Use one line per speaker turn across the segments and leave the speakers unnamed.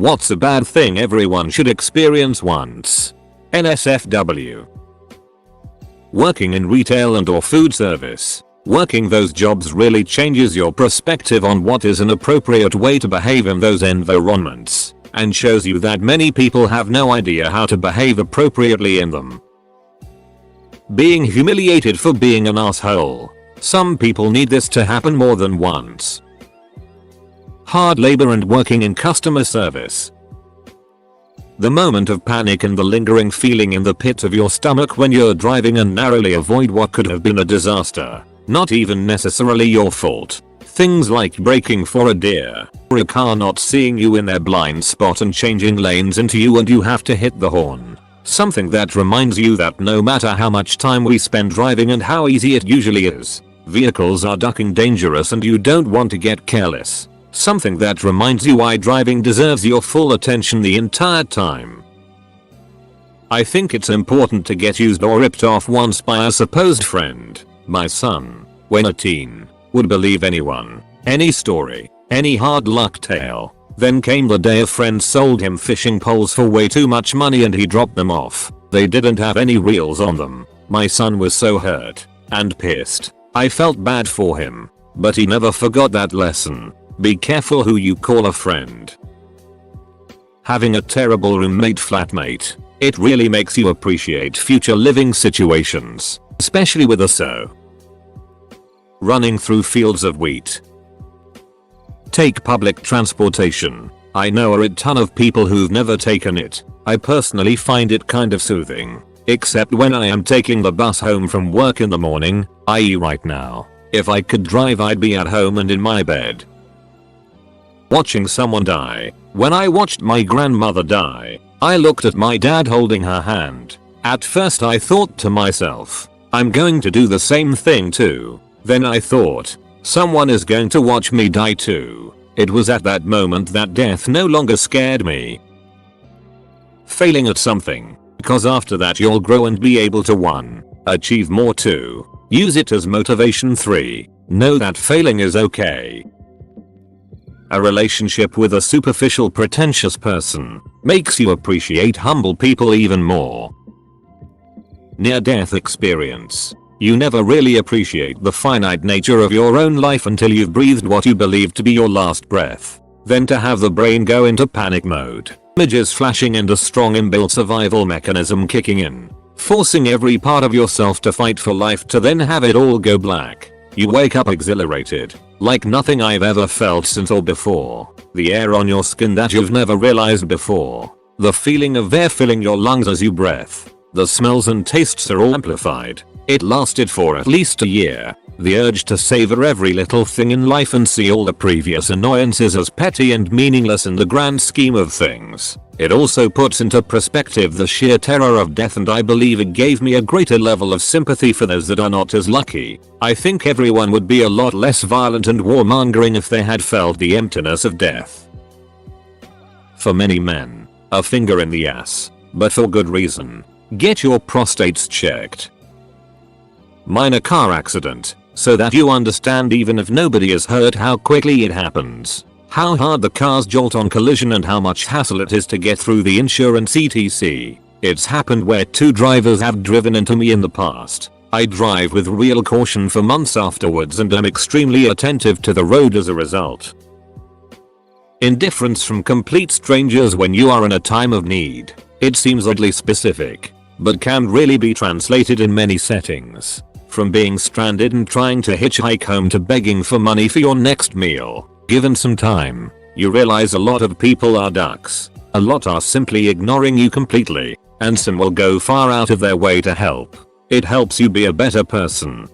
What's a bad thing everyone should experience once? NSFW. Working in retail and or food service. Working those jobs really changes your perspective on what is an appropriate way to behave in those environments, and shows you that many people have no idea how to behave appropriately in them. Being humiliated for being an asshole. Some people need this to happen more than once. Hard labor and working in customer service. The moment of panic and the lingering feeling in the pit of your stomach when you're driving and narrowly avoid what could have been a disaster. Not even necessarily your fault. Things like braking for a deer, or a car not seeing you in their blind spot and changing lanes into you and you have to hit the horn. Something that reminds you that no matter how much time we spend driving and how easy it usually is, vehicles are ducking dangerous and you don't want to get careless. Something that reminds you why driving deserves your full attention the entire time. I think it's important to get used or ripped off once by a supposed friend. My son, when a teen, would believe anyone, any story, any hard luck tale. Then came the day a friend sold him fishing poles for way too much money and he dropped them off. They didn't have any reels on them. My son was so hurt and pissed. I felt bad for him, but he never forgot that lesson. Be careful who you call a friend. Having a terrible roommate flatmate. It really makes you appreciate future living situations, especially with a sow. Running through fields of wheat. Take public transportation. I know a ton of people who've never taken it. I personally find it kind of soothing, except when I am taking the bus home from work in the morning, i.e. right now. If I could drive I'd be at home and in my bed. Watching someone die. When I watched my grandmother die, I looked at my dad holding her hand. At first I thought to myself, I'm going to do the same thing too. Then I thought, someone is going to watch me die too. It was at that moment that death no longer scared me. Failing at something, because after that you'll grow and be able to 1. Achieve more. 2. Use it as motivation. 3. Know that failing is okay. A relationship with a superficial pretentious person makes you appreciate humble people even more. Near-death experience. You never really appreciate the finite nature of your own life until you've breathed what you believe to be your last breath. Then to have the brain go into panic mode, images flashing and a strong inbuilt survival mechanism kicking in, forcing every part of yourself to fight for life to then have it all go black. You wake up exhilarated, like nothing I've ever felt since or before. The air on your skin that you've never realized before. The feeling of air filling your lungs as you breathe. The smells and tastes are all amplified. It lasted for at least a year. The urge to savor every little thing in life and see all the previous annoyances as petty and meaningless in the grand scheme of things. It also puts into perspective the sheer terror of death, and I believe it gave me a greater level of sympathy for those that are not as lucky. I think everyone would be a lot less violent and warmongering if they had felt the emptiness of death. For many men, a finger in the ass, but for good reason. Get your prostates checked. Minor car accident, so that you understand even if nobody is hurt how quickly it happens. How hard the cars jolt on collision and how much hassle it is to get through the insurance etc. It's happened where 2 drivers have driven into me in the past. I drive with real caution for months afterwards and am extremely attentive to the road as a result. Indifference from complete strangers when you are in a time of need. It seems oddly specific, but can really be translated in many settings. From being stranded and trying to hitchhike home to begging for money for your next meal. Given some time, you realize a lot of people are ducks. A lot are simply ignoring you completely, and some will go far out of their way to help. It helps you be a better person.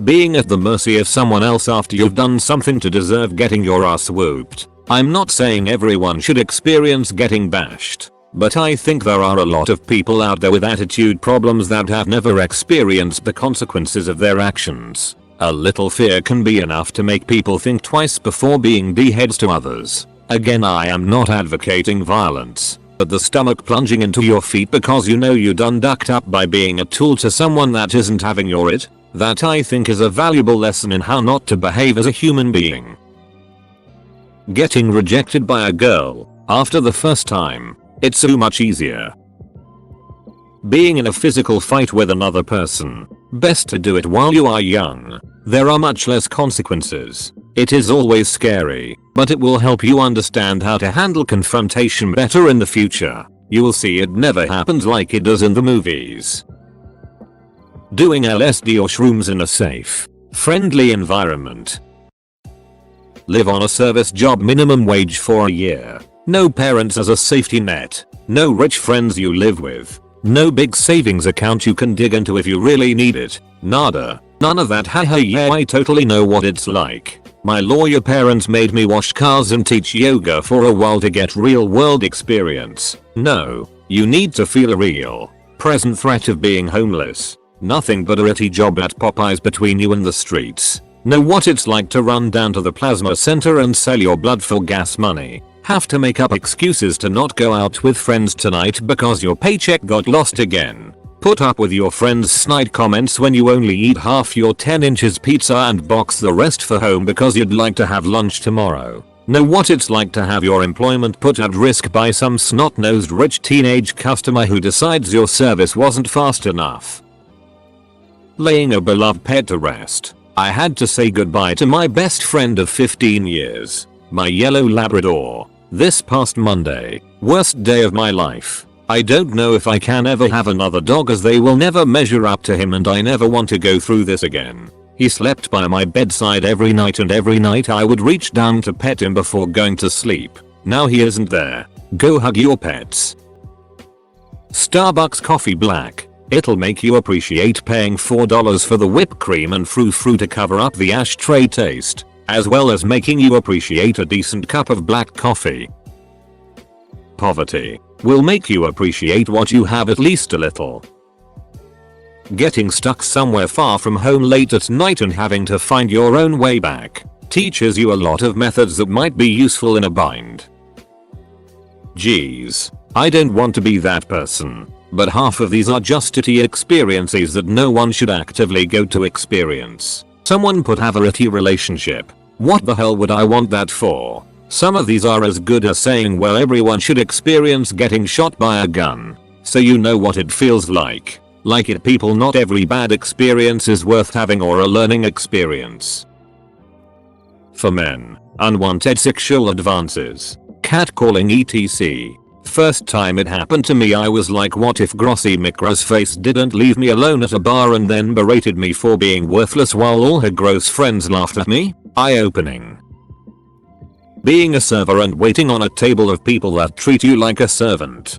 Being at the mercy of someone else after you've done something to deserve getting your ass whooped. I'm not saying everyone should experience getting bashed, but I think there are a lot of people out there with attitude problems that have never experienced the consequences of their actions. A little fear can be enough to make people think twice before being d-heads to others. Again, I am not advocating violence, but the stomach plunging into your feet because you know you done ducked up by being a tool to someone that isn't having your it, that I think is a valuable lesson in how not to behave as a human being. Getting rejected by a girl after the first time. It's so much easier. Being in a physical fight with another person. Best to do it while you are young. There are much less consequences. It is always scary, but it will help you understand how to handle confrontation better in the future. You will see it never happens like it does in the movies. Doing LSD or shrooms in a safe, friendly environment. Live on a service job minimum wage for a year. No parents as a safety net. No rich friends you live with. No big savings account you can dig into if you really need it. Nada. None of that. Haha, yeah, I totally know what it's like. My lawyer parents made me wash cars and teach yoga for a while to get real world experience. No. You need to feel a real, present threat of being homeless. Nothing but a ratty job at Popeyes between you and the streets. Know what it's like to run down to the plasma center and sell your blood for gas money. Have to make up excuses to not go out with friends tonight because your paycheck got lost again. Put up with your friends' snide comments when you only eat half your 10 inches pizza and box the rest for home because you'd like to have lunch tomorrow. Know what it's like to have your employment put at risk by some snot-nosed rich teenage customer who decides your service wasn't fast enough. Laying a beloved pet to rest. I had to say goodbye to my best friend of 15 years, my yellow Labrador, this past Monday. Worst day of my life. I don't know if I can ever have another dog as they will never measure up to him and I never want to go through this again. He slept by my bedside every night and every night I would reach down to pet him before going to sleep. Now he isn't there. Go hug your pets. Starbucks coffee black. It'll make you appreciate paying $4 for the whipped cream and frou-frou to cover up the ashtray taste, as well as making you appreciate a decent cup of black coffee. Poverty will make you appreciate what you have at least a little. Getting stuck somewhere far from home late at night and having to find your own way back teaches you a lot of methods that might be useful in a bind. Geez, I don't want to be that person, but half of these are just shitty experiences that no one should actively go to experience. Someone put have a shitty relationship. What the hell would I want that for? Some of these are as good as saying well everyone should experience getting shot by a gun, so you know what it feels like. Like it people, not every bad experience is worth having or a learning experience. For men, unwanted sexual advances, catcalling etc. First time it happened to me I was like what if Grossy Micra's face didn't leave me alone at a bar and then berated me for being worthless while all her gross friends laughed at me? Eye-opening. Being a server and waiting on a table of people that treat you like a servant.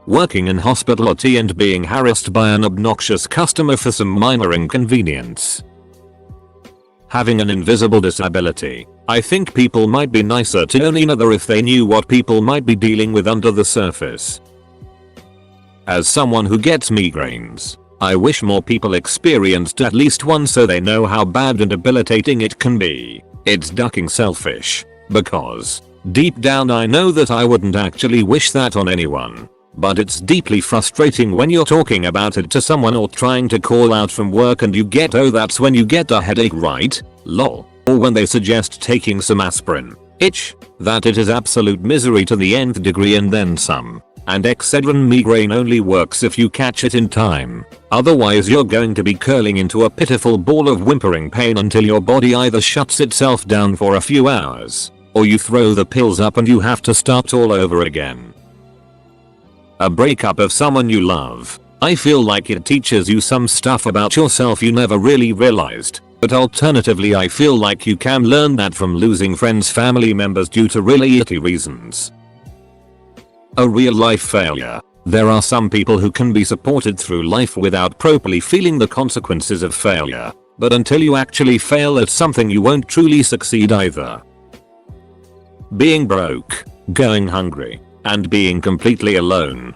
Working in hospitality and being harassed by an obnoxious customer for some minor inconvenience. Having an invisible disability. I think people might be nicer to one another if they knew what people might be dealing with under the surface. As someone who gets migraines, I wish more people experienced at least one so they know how bad and debilitating it can be. It's ducking selfish, because deep down I know that I wouldn't actually wish that on anyone. But it's deeply frustrating when you're talking about it to someone or trying to call out from work and you get oh that's when you get a headache right? Lol. Or when they suggest taking some aspirin. Itch. That it is absolute misery to the nth degree and then some. And Excedrin migraine only works if you catch it in time. Otherwise you're going to be curling into a pitiful ball of whimpering pain until your body either shuts itself down for a few hours, or you throw the pills up and you have to start all over again. A breakup of someone you love. I feel like it teaches you some stuff about yourself you never really realized. But alternatively I feel like you can learn that from losing friends, family members due to really shitty reasons. A real life failure. There are some people who can be supported through life without properly feeling the consequences of failure. But until you actually fail at something you won't truly succeed either. Being broke, going hungry, and being completely alone.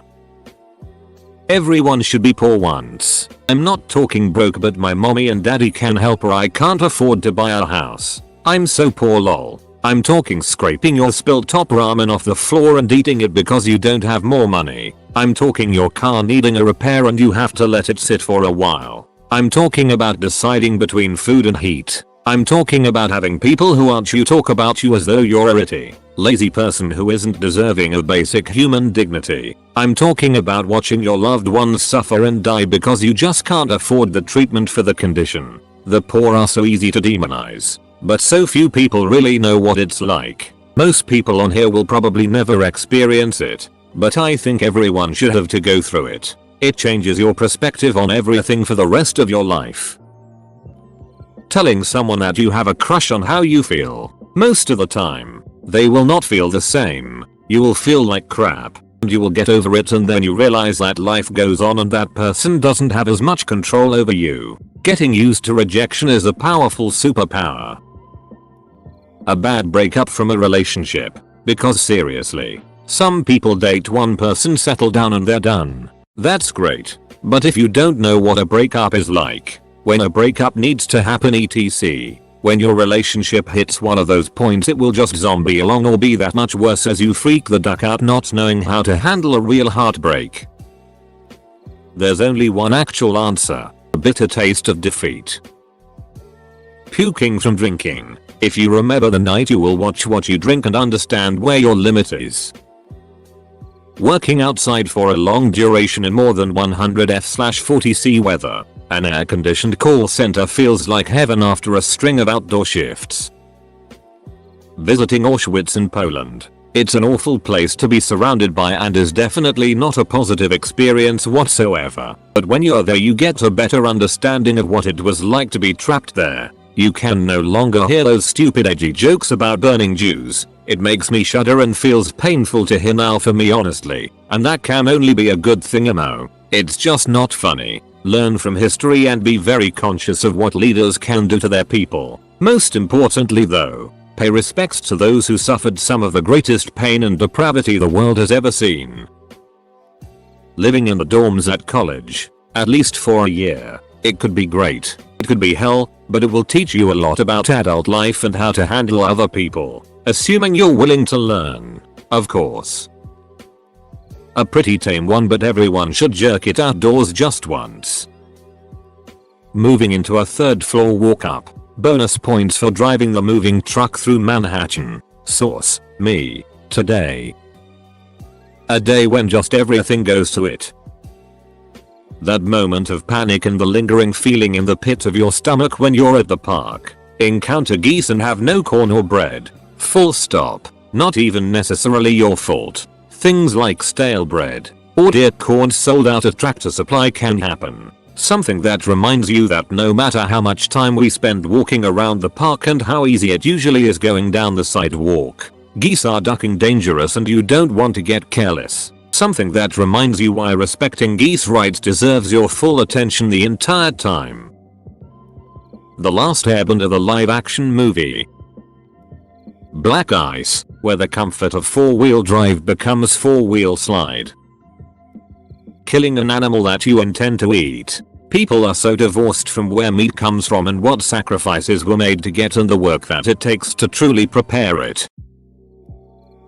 Everyone should be poor once. I'm not talking broke but my mommy and daddy can help or I can't afford to buy a house. I'm so poor lol. I'm talking scraping your spilled top ramen off the floor and eating it because you don't have more money. I'm talking your car needing a repair and you have to let it sit for a while. I'm talking about deciding between food and heat. I'm talking about having people who aren't you talk about you as though you're a itty, lazy person who isn't deserving of basic human dignity. I'm talking about watching your loved ones suffer and die because you just can't afford the treatment for the condition. The poor are so easy to demonize, but so few people really know what it's like. Most people on here will probably never experience it, but I think everyone should have to go through it. It changes your perspective on everything for the rest of your life. Telling someone that you have a crush on how you feel. Most of the time, they will not feel the same. You will feel like crap, and you will get over it, and then you realize that life goes on and that person doesn't have as much control over you. Getting used to rejection is a powerful superpower. A bad breakup from a relationship. Because seriously, some people date one person, settle down, and they're done. That's great. But if you don't know what a breakup is like, when a breakup needs to happen etc. When your relationship hits one of those points, it will just zombie along or be that much worse as you freak the duck out not knowing how to handle a real heartbreak. There's only one actual answer. A bitter taste of defeat. Puking from drinking. If you remember the night, you will watch what you drink and understand where your limit is. Working outside for a long duration in more than 100°-40°C weather. An air-conditioned call center feels like heaven after a string of outdoor shifts. Visiting Auschwitz in Poland. It's an awful place to be surrounded by and is definitely not a positive experience whatsoever. But when you're there, you get a better understanding of what it was like to be trapped there. You can no longer hear those stupid edgy jokes about burning Jews. It makes me shudder and feels painful to hear now for me, honestly. And that can only be a good thing, It's just not funny. Learn from history and be very conscious of what leaders can do to their people. Most importantly though, pay respects to those who suffered some of the greatest pain and depravity the world has ever seen. Living in the dorms at college. At least for a year. It could be great. It could be hell, but it will teach you a lot about adult life and how to handle other people. Assuming you're willing to learn, of course. A pretty tame one, but everyone should jerk it outdoors just once. Moving into a third floor walk up. Bonus points for driving the moving truck through Manhattan. Source: me. Today. A day when just everything goes to it. That moment of panic and the lingering feeling in the pit of your stomach when you're at the park. Encounter geese and have no corn or bread. Full stop. Not even necessarily your fault. Things like stale bread or dear corn sold out at Tractor Supply can happen. Something that reminds you that no matter how much time we spend walking around the park and how easy it usually is going down the sidewalk, geese are ducking dangerous and you don't want to get careless. Something that reminds you why respecting geese rights deserves your full attention the entire time. The Last Airbender, the live action movie. Black ice, where the comfort of 4-wheel drive becomes 4-wheel slide. Killing an animal that you intend to eat. People are so divorced from where meat comes from and what sacrifices were made to get and the work that it takes to truly prepare it.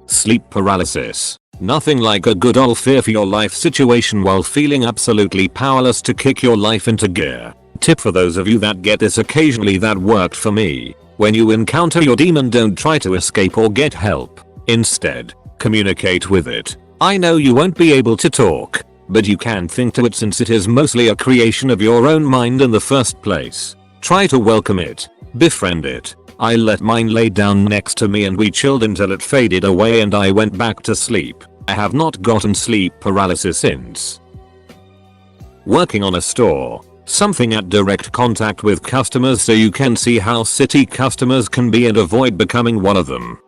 Sleep paralysis. Nothing like a good old fear for your life situation while feeling absolutely powerless to kick your life into gear. Tip for those of you that get this occasionally, that worked for me. When you encounter your demon, don't try to escape or get help. Instead, communicate with it. I know you won't be able to talk, but you can think to it since it is mostly a creation of your own mind in the first place. Try to welcome it, befriend it. I let mine lay down next to me and we chilled until it faded away and I went back to sleep. I have not gotten sleep paralysis since. Working on a store. Something at direct contact with customers so you can see how shitty customers can be and avoid becoming one of them.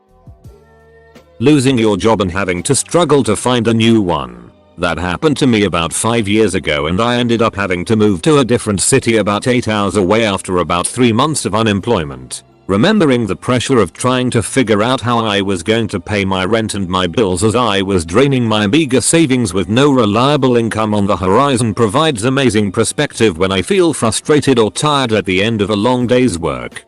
Losing your job and having to struggle to find a new one. That happened to me about 5 years ago and I ended up having to move to a different city about 8 hours away after about 3 months of unemployment. Remembering the pressure of trying to figure out how I was going to pay my rent and my bills as I was draining my meager savings with no reliable income on the horizon provides amazing perspective when I feel frustrated or tired at the end of a long day's work.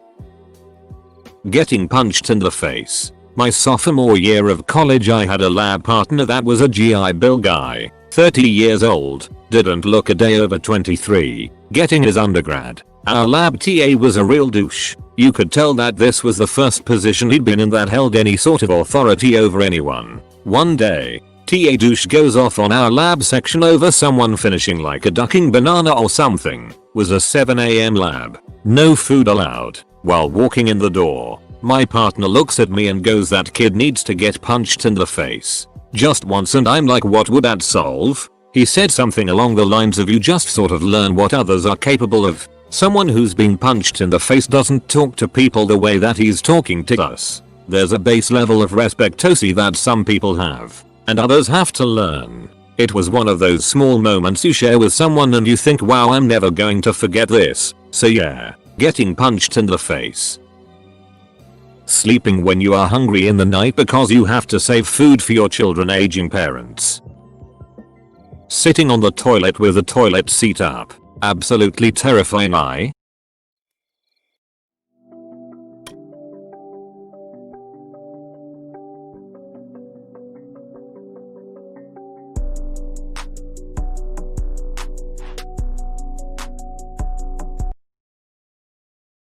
Getting punched in the face. My sophomore year of college, I had a lab partner that was a GI Bill guy, 30 years old, didn't look a day over 23, getting his undergrad. Our lab TA was a real douche. You could tell that this was the first position he'd been in that held any sort of authority over anyone. One day, TA douche goes off on our lab section over someone finishing like a ducking banana or something. Was a 7 AM lab. No food allowed. While walking in the door, my partner looks at me and goes, "That kid needs to get punched in the face. Just once," and I'm like, "What would that solve?" He said something along the lines of, "You just sort of learn what others are capable of." Someone who's been punched in the face doesn't talk to people the way that he's talking to us. There's a base level of respectosity that some people have, and others have to learn. It was one of those small moments you share with someone and you think, wow, I'm never going to forget this. So yeah, getting punched in the face. Sleeping when you are hungry in the night because you have to save food for your children aging parents. Sitting on the toilet with the toilet seat up. Absolutely terrifying.